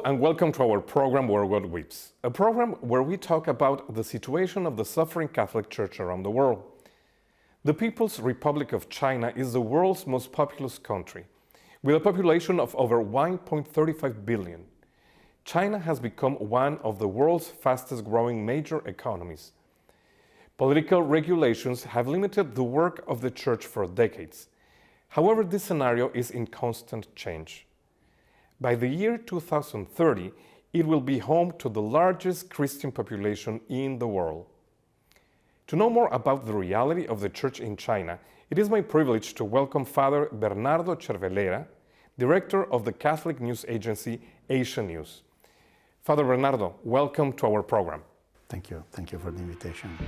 Hello and welcome to our program Where God Weeps, a program where we talk about the situation of the suffering Catholic Church around the world. The People's Republic of China is the world's most populous country, with a population of over 1.35 billion. China has become one of the world's fastest growing major economies. Political regulations have limited the work of the Church for decades. However, this scenario is in constant change. By the year 2030, it will be home to the largest Christian population in the world. To know more about the reality of the Church in China, it is my privilege to welcome Father Bernado Cervellera, Director of the Catholic news agency Asian News. Father Bernardo, welcome to our program. Thank you. Thank you for the invitation.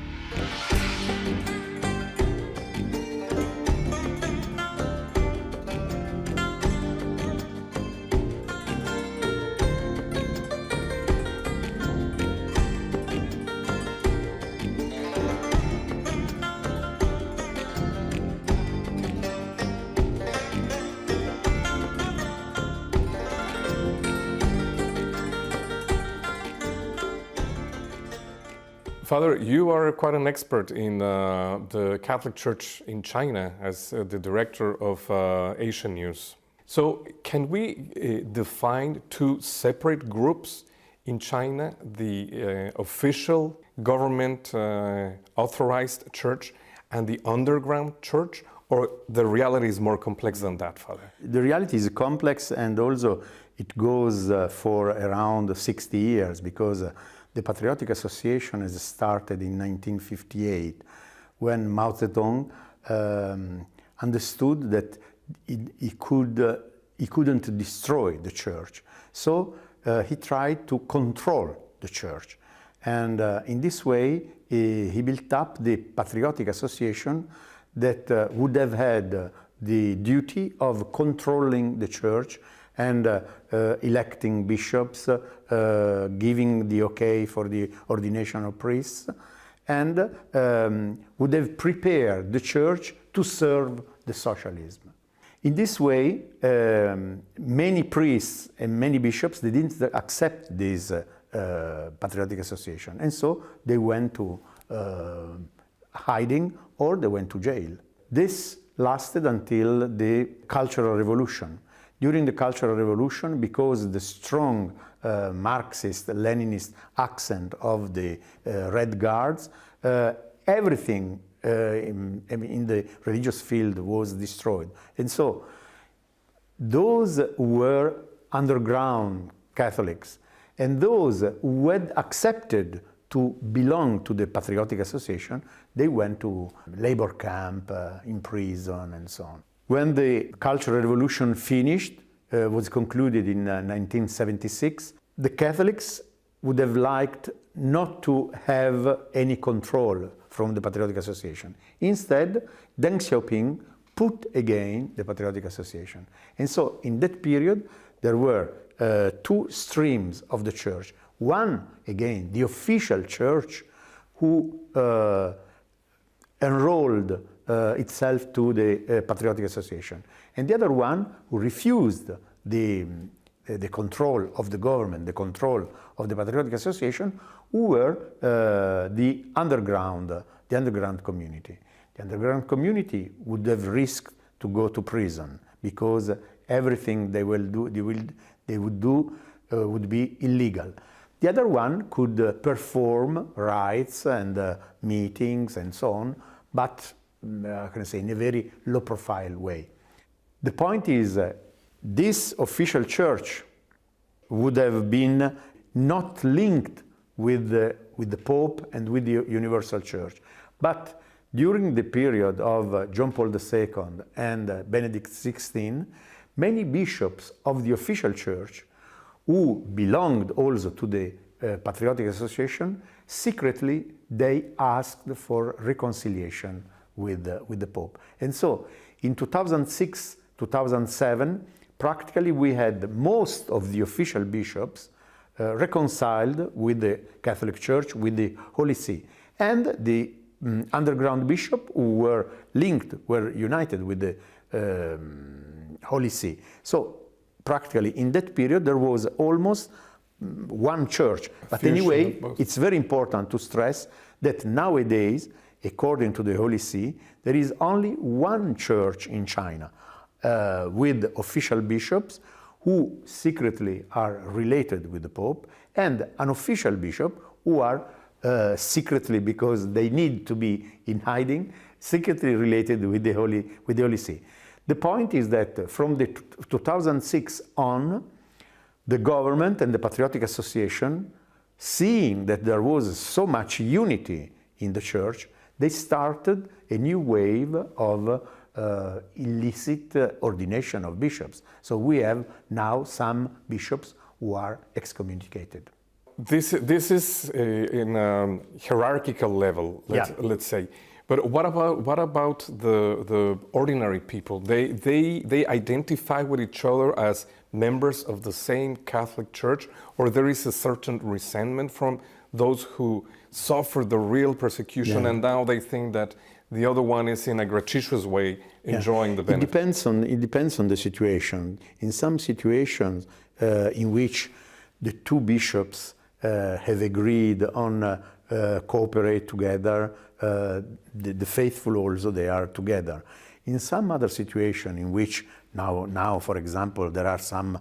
Father, you are quite an expert in the Catholic Church in China as the director of Asian News. So can we define two separate groups in China, the official government authorized church and the underground church, or the reality is more complex than that, Father? The reality is complex, and also it goes for around 60 years, because the Patriotic Association has started in 1958, when Mao Zedong understood that he couldn't destroy the church. So he tried to control the church. And in this way, he built up the Patriotic Association that would have had the duty of controlling the church and electing bishops, giving the okay for the ordination of priests, and would have prepared the church to serve the socialism. In this way, many priests and many bishops, they didn't accept this Patriotic Association, and so they went to hiding or they went to jail. This lasted until the Cultural Revolution. During the Cultural Revolution, because the strong Marxist, Leninist accent of the Red Guards, everything in the religious field was destroyed. And so those who were underground Catholics and those who had accepted to belong to the Patriotic Association, they went to labor camp, in prison, and so on. When the Cultural Revolution finished, was concluded in 1976, the Catholics would have liked not to have any control from the Patriotic Association. Instead, Deng Xiaoping put again the Patriotic Association. And so in that period, there were two streams of the church. One, again, the official church, who enrolled itself to the Patriotic Association, and the other one who refused the control of the government, the control of the Patriotic Association, who were the underground community. The underground community would have risked to go to prison, because everything they would do would be illegal. The other one could perform rites and meetings and so on, but in a very low-profile way. The point is, this official church would have been not linked with the Pope and with the Universal Church. But during the period of John Paul II and Benedict XVI, many bishops of the official church, who belonged also to the Patriotic Association, secretly they asked for reconciliation with the Pope. And so in 2006, 2007, practically we had most of the official bishops reconciled with the Catholic Church, with the Holy See. And the underground bishops who were united with the Holy See. So practically in that period there was almost one church. But anyway, it's very important to stress that nowadays, according to the Holy See, there is only one church in China with official bishops who secretly are related with the Pope, and an official bishop who are secretly, because they need to be in hiding, secretly related with the Holy See. The point is that from the 2006 on, the government and the Patriotic Association, seeing that there was so much unity in the church, they started a new wave of illicit ordination of bishops. So we have now some bishops who are excommunicated. This is in a hierarchical level, let's say. But what about the ordinary people? They identify with each other as members of the same Catholic Church, or there is a certain resentment from those who suffer the real persecution, and now they think that the other one is in a gratuitous way enjoying the benefit? It depends on the situation. In some situations in which the two bishops have agreed on cooperate together, the faithful also, they are together. In some other situation in which now, for example, there are some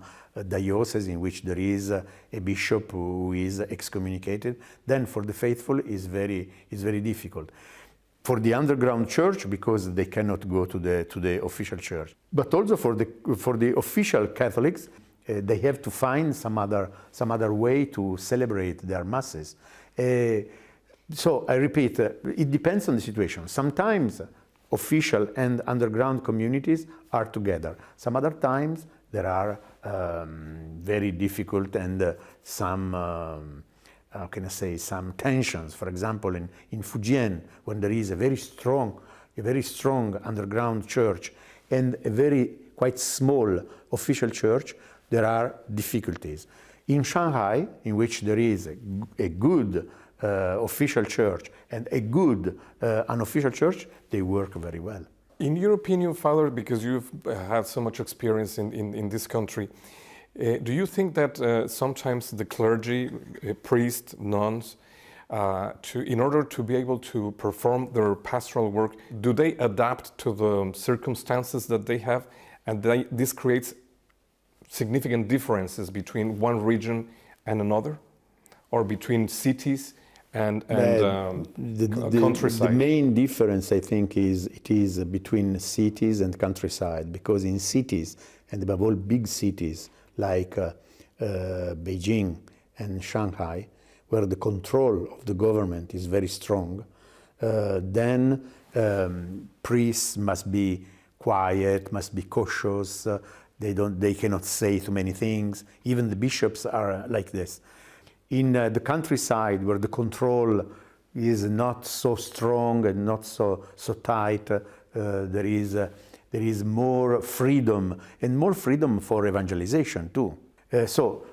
dioceses in which there is a bishop who is excommunicated, then for the faithful is very difficult. For the underground church, because they cannot go to the official church, but also for the official Catholics, they have to find some other way to celebrate their masses. So I repeat, it depends on the situation. Sometimes official and underground communities are together. Some other times there are very difficult and some, how can I say, some tensions. For example, in Fujian, when there is a very strong underground church and a very quite small official church, there are difficulties. In Shanghai, in which there is a good official church and a good unofficial church, they work very well. In your opinion, Father, because you've had so much experience in this country, do you think that sometimes the clergy, priests, nuns, in order to be able to perform their pastoral work, do they adapt to the circumstances that they have, and this creates significant differences between one region and another, or between cities and countryside? The main difference, I think, is between cities and countryside, because in cities, and above all big cities like Beijing and Shanghai, where the control of the government is very strong, then priests must be quiet, must be cautious. They cannot say too many things. Even the bishops are like this. In the countryside, where the control is not so strong and not so tight, there is more freedom, and more freedom for evangelization too. So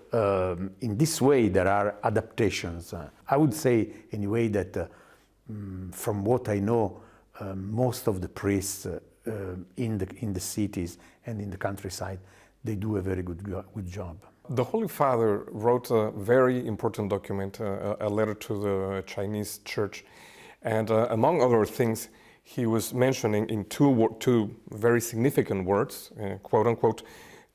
in this way, there are adaptations. I would say, anyway, that from what I know, most of the priests in the cities and in the countryside, they do a very good job. The Holy Father wrote a very important document, a letter to the Chinese Church, and among other things, he was mentioning in two very significant words, quote unquote,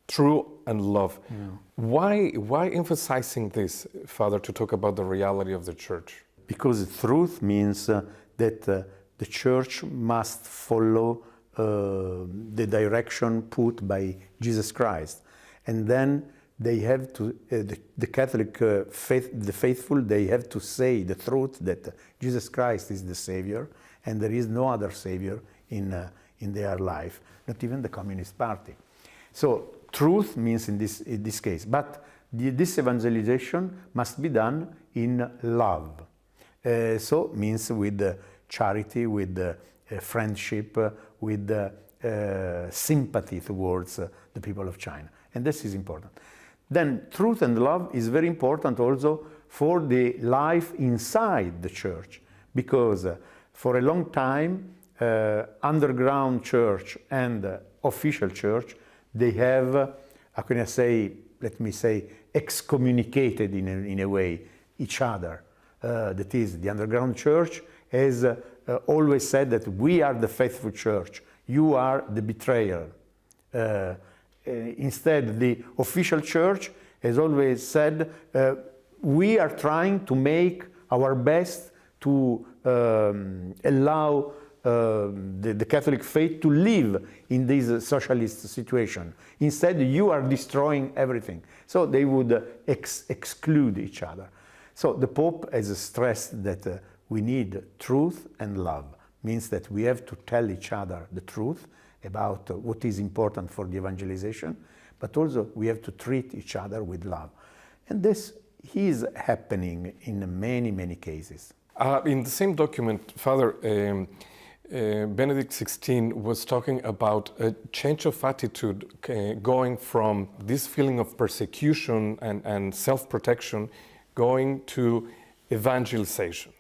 true and love. Yeah. Why emphasizing this, Father, to talk about the reality of the Church? Because truth means that the Church must follow the direction put by Jesus Christ, and then they have to, the Catholic faith, the faithful, they have to say the truth that Jesus Christ is the Savior, and there is no other Savior in their life, not even the Communist Party. So truth means in this case, but this evangelization must be done in love. So means with charity, with friendship, with sympathy towards the people of China, and this is important. Then truth and love is very important also for the life inside the church, because for a long time underground church and official church, they have how can I say, let me say, excommunicated in a way each other. That is, the underground church has always said that we are the faithful church, you are the betrayer. Instead, the official church has always said, we are trying to make our best to allow the Catholic faith to live in this socialist situation. Instead, you are destroying everything. So they would exclude each other. So the Pope has stressed that we need truth and love. Means that we have to tell each other the truth about what is important for the evangelization, but also we have to treat each other with love. And this is happening in many, many cases. In the same document, Father, Benedict XVI was talking about a change of attitude going from this feeling of persecution and self-protection going to evangelization.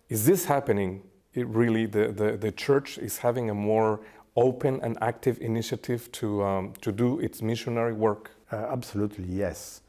Is this happening? Really, the Church is having a more open and active initiative to do its missionary work? Absolutely, yes.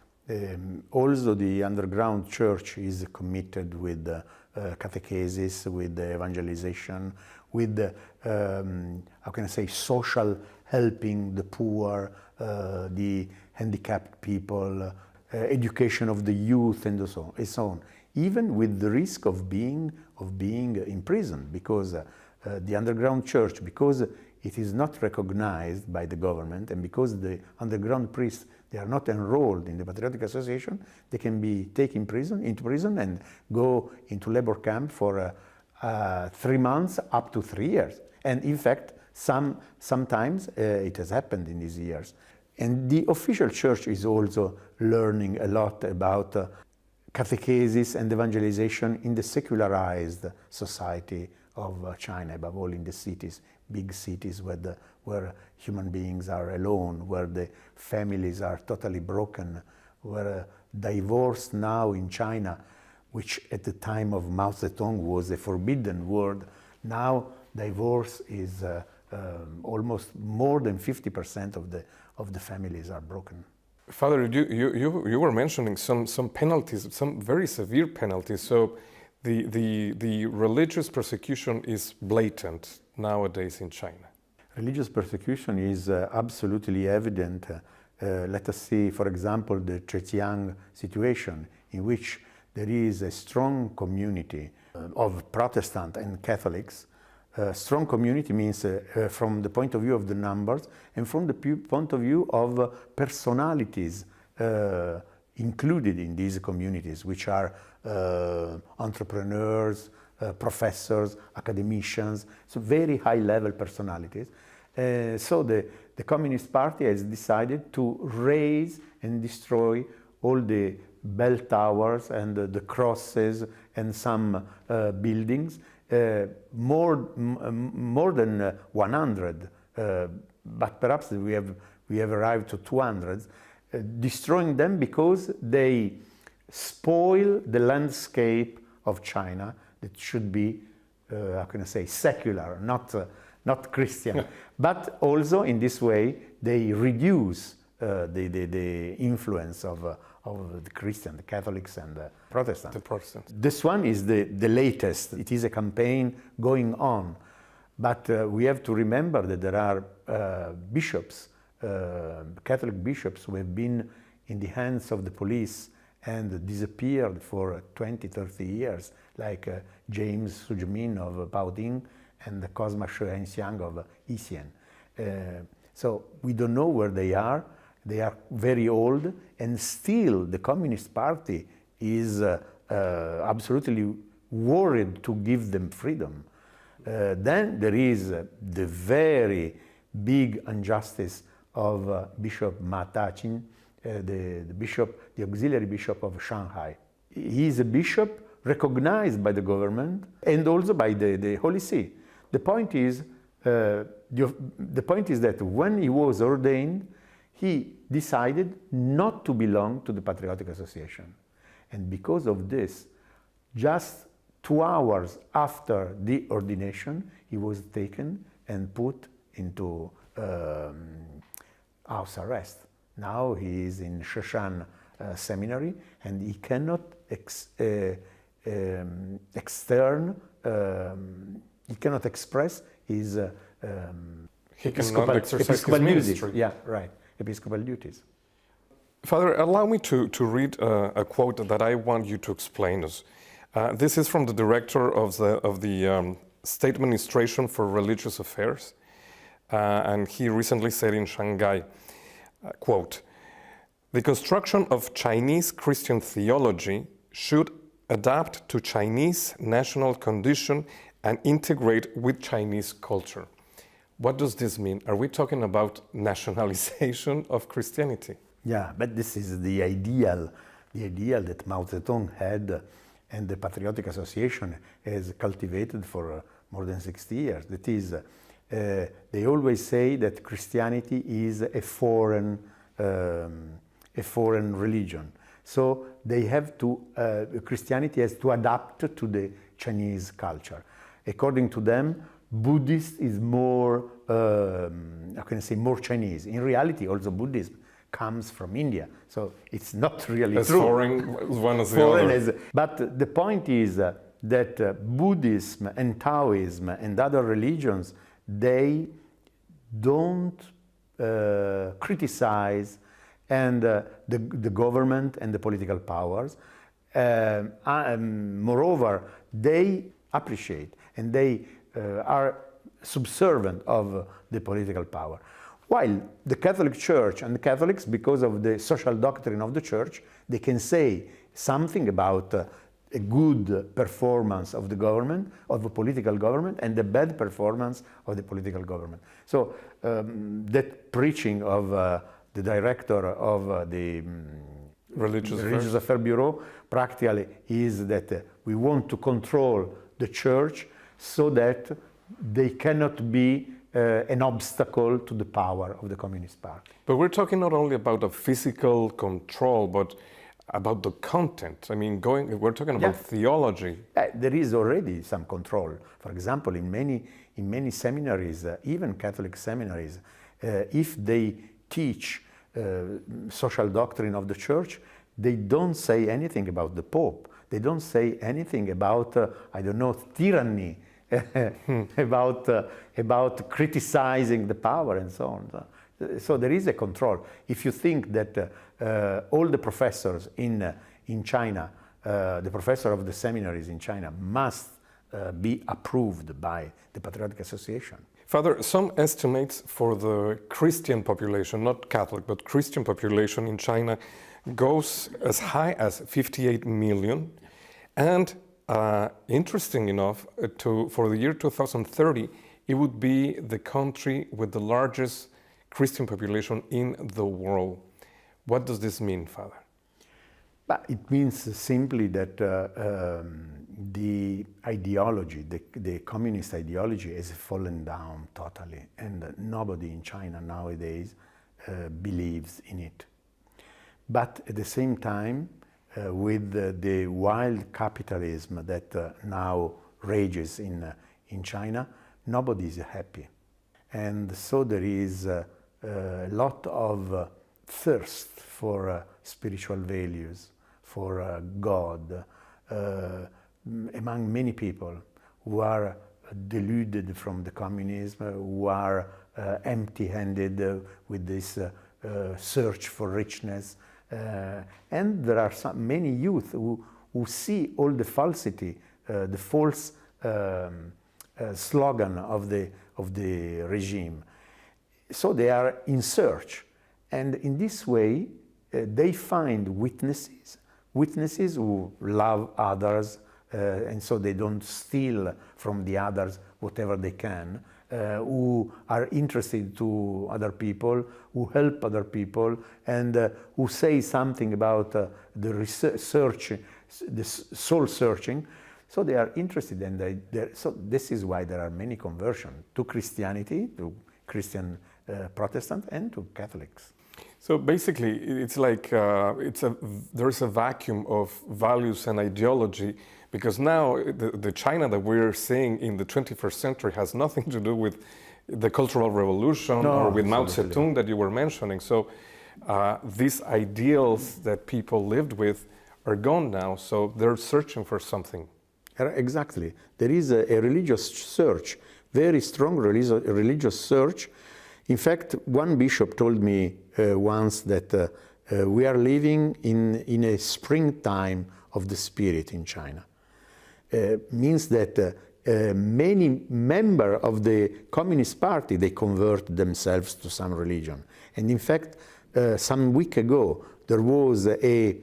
Also, the underground church is committed with catechesis, with evangelization, with, how can I say, social helping the poor, the handicapped people, education of the youth, and so on. Even with the risk of being imprisoned, because the underground church, because it is not recognized by the government, and because the underground priests, they are not enrolled in the Patriotic Association, they can be taken into prison and go into labor camp for 3 months up to 3 years. And in fact, sometimes it has happened in these years. And the official church is also learning a lot about catechesis and evangelization in the secularized society of China, above all in the cities, big cities where human beings are alone, where the families are totally broken, where divorce now in China, which at the time of Mao Zedong was a forbidden word, now divorce is almost more than 50% of the families are broken. Father, you were mentioning some penalties, some very severe penalties. So the religious persecution is blatant nowadays in China. Religious persecution is absolutely evident. Let us see, for example, the Zhejiang situation, in which there is a strong community of Protestant and Catholics. Strong community means from the point of view of the numbers and from the point of view of personalities included in these communities, which are entrepreneurs, professors, academicians, so very high-level personalities. So the Communist Party has decided to raise and destroy all the bell towers and the crosses and some buildings, more than 100, but perhaps we have arrived to 200, destroying them because they spoil the landscape of China that should be, how can I say, secular, not Christian. But also in this way they reduce the influence of the Christian, the Catholics and the Protestants. The Protestants. This one is the latest. It is a campaign going on. But we have to remember that there are bishops, Catholic bishops, who have been in the hands of the police and disappeared for 20, 30 years, like James Sujimin of Baoding and Cosma Shuangxiang of Yixien. So we don't know where they are. They are very old, and still the Communist Party is absolutely worried to give them freedom. Then there is the very big injustice of Bishop Ma Taqin, the auxiliary bishop of Shanghai. He is a bishop recognized by the government and also by the Holy See. The point is that when he was ordained, he decided not to belong to the Patriotic Association. And because of this, just 2 hours after the ordination, he was taken and put into house arrest. Now he is in Sheshan seminary, and he cannot he cannot express his he cannot exercise episcopal his duties. ministry. Yeah, right. Episcopal duties. Father, allow me to read a quote that I want you to explain us. This is from the director of the State Administration for Religious Affairs, and he recently said in Shanghai, quote, "The construction of Chinese Christian theology should adapt to Chinese national condition and integrate with Chinese culture." What does this mean? Are we talking about nationalization of Christianity? Yeah, but this is the ideal that Mao Zedong had and the Patriotic Association has cultivated for more than 60 years. That is, they always say that Christianity is a foreign religion. So they have to, Christianity has to adapt to the Chinese culture. According to them, Buddhist is more, how can I say, more Chinese. In reality, also Buddhism comes from India, so it's not really as true. Foreign one as the other. But the point is that Buddhism and Taoism and other religions, they don't criticize and the government and the political powers. Moreover, they appreciate and they are subservient of the political power. While the Catholic Church and the Catholics, because of the social doctrine of the Church, they can say something about a good performance of the government, of a political government, and the bad performance of the political government. So that preaching of the director of the Religious Affairs Bureau practically is that we want to control the Church so that they cannot be an obstacle to the power of the Communist Party. But we're talking not only about a physical control, but about the content. I mean, we're talking about theology. There is already some control. For example, in many seminaries, even Catholic seminaries, if they teach social doctrine of the Church, they don't say anything about the Pope. They don't say anything about, I don't know, tyranny, about criticizing the power and so on. So there is a control. If you think that all the professors in China, the professor of the seminaries in China must be approved by the Patriotic Association. Father, some estimates for the Christian population, not Catholic, but Christian population in China goes as high as 58 million. And interesting enough, for the year 2030, it would be the country with the largest Christian population in the world. What does this mean, Father? But it means simply that the ideology, the communist ideology, has fallen down totally, and nobody in China nowadays believes in it. But at the same time, with the wild capitalism that now rages in China, nobody is happy. And so there is a lot of thirst for spiritual values, for God, among many people who are deluded from the communism, who are empty-handed with this search for richness. And there are many youth who see all the falsity, the false slogan of the regime. So they are in search. And in this way, they find witnesses who love others, and so they don't steal from the others whatever they can, who are interested to other people, who help other people, and who say something about the research, the soul searching. So they are interested, and so this is why there are many conversions to Christianity, to Christian Protestant, and to Catholics. So basically, it's like there is a vacuum of values and ideology, because now the China that we're seeing in the 21st century has nothing to do with the Cultural Revolution or with Mao Zedong that you were mentioning. So these ideals that people lived with are gone now, so they're searching for something. Exactly. There is a religious search, very strong religious search. In fact, one bishop told me once that we are living in a springtime of the spirit in China. Means that many members of the Communist Party, they convert themselves to some religion. And in fact, some week ago, there was a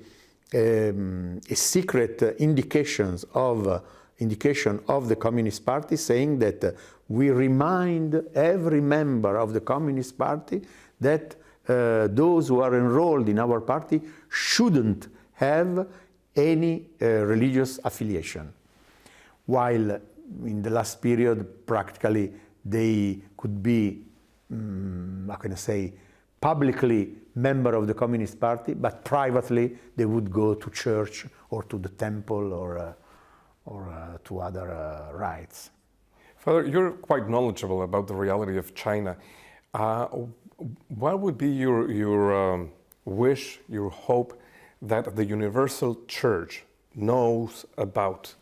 secret indication of the Communist Party saying that we remind every member of the Communist Party that those who are enrolled in our party shouldn't have any religious affiliation. While in the last period, practically they could be, how can I say, publicly member of the Communist Party, but privately they would go to church or to the temple or to other rites. Father, you're quite knowledgeable about the reality of China. What would be your wish, your hope that the universal church knows about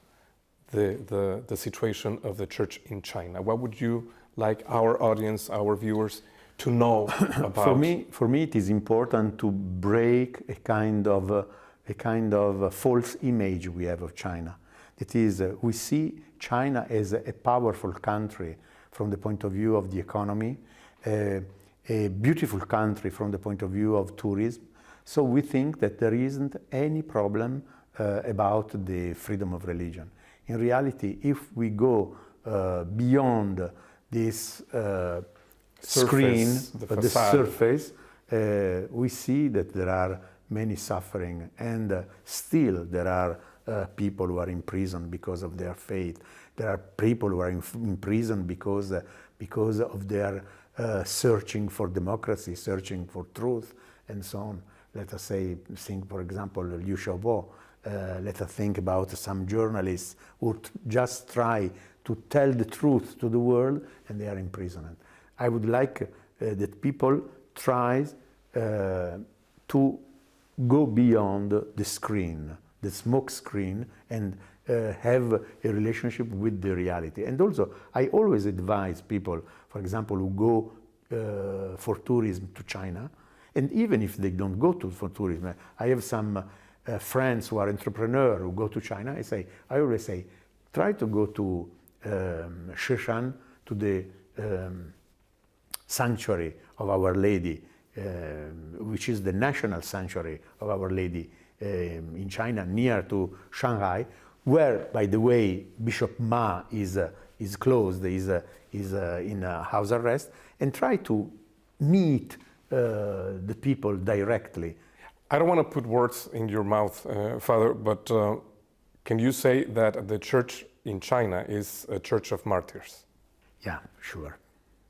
the situation of the church in China? What would you like our audience, our viewers, to know about? For me, it is important to break a kind of false image we have of China. That is, we see China as a powerful country from the point of view of the economy, a beautiful country from the point of view of tourism. So we think that there isn't any problem about the freedom of religion. In reality, if we go beyond this screen, the surface, we see that there are many suffering, and still there are people who are in prison because of their faith. There are people who are in prison because of their searching for democracy, searching for truth, and so on. Let us say, think for example, Liu Xiaobo. Let us think about some journalists who just try to tell the truth to the world, and they are imprisoned. I would like that people try to go beyond the screen, the smoke screen, and have a relationship with the reality. And also, I always advise people, for example, who go for tourism to China, and even if they don't go for tourism, I have some friends who are entrepreneurs who go to China. I always say, try to go to Shishan, to the sanctuary of Our Lady, which is the national sanctuary of Our Lady in China, near to Shanghai, where, by the way, Bishop Ma is closed, is in house arrest, and try to meet the people directly. I don't want to put words in your mouth, Father, but can you say that the church in China is a church of martyrs? Yeah, sure,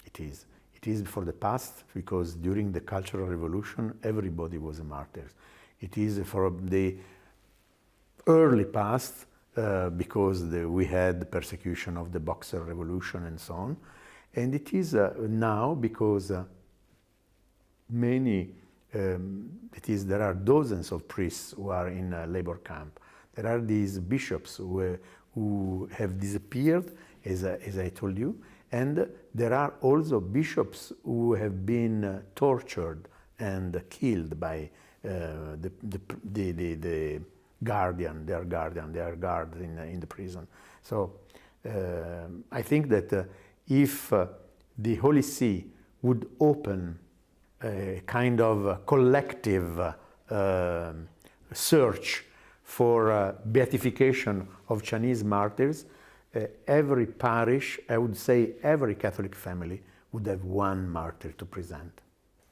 it is. It is for the past, because during the Cultural Revolution, everybody was a martyr. It is for the early past, because we had the persecution of the Boxer Revolution and so on. And it is now because there are dozens of priests who are in a labor camp. There are these bishops who have disappeared, as I told you, and there are also bishops who have been tortured and killed by the guardian, their guard in the prison. So I think that if the Holy See would open a kind of collective search for beatification of Chinese martyrs, every parish, I would say every Catholic family, would have one martyr to present.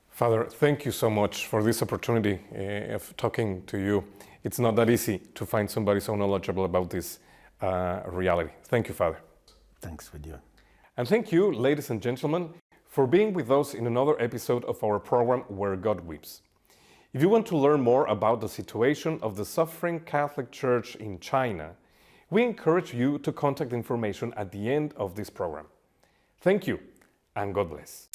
Father, thank you so much for this opportunity of talking to you. It's not that easy to find somebody so knowledgeable about this reality. Thank you, Father. Thanks with you. And thank you, ladies and gentlemen, for being with us in another episode of our program, Where God Weeps. If you want to learn more about the situation of the suffering Catholic Church in China, we encourage you to contact information at the end of this program. Thank you, and God bless.